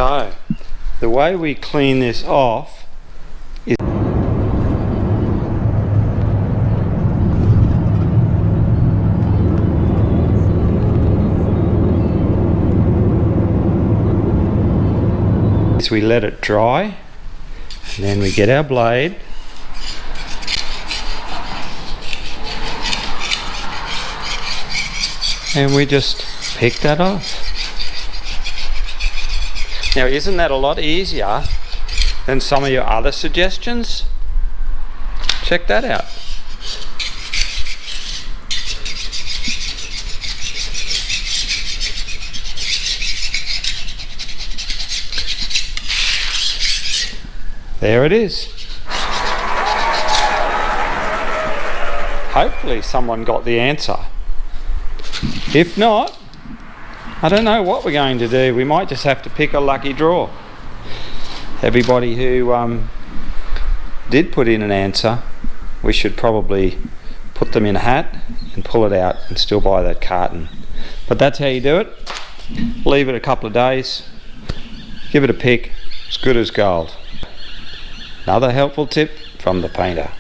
So, the way we clean this off is we let it dry, and then we get our blade and we just pick that off. Now, isn't that a lot easier than some of your other suggestions? Check that out. There it is. Hopefully someone got the answer. If not, I don't know what we're going to do. We might just have to pick a lucky draw. Everybody who did put in an answer, we should probably put them in a hat and pull it out and still buy that carton. But that's how you do it. Leave it a couple of days, give it a pick, it's good as gold. Another helpful tip from the painter.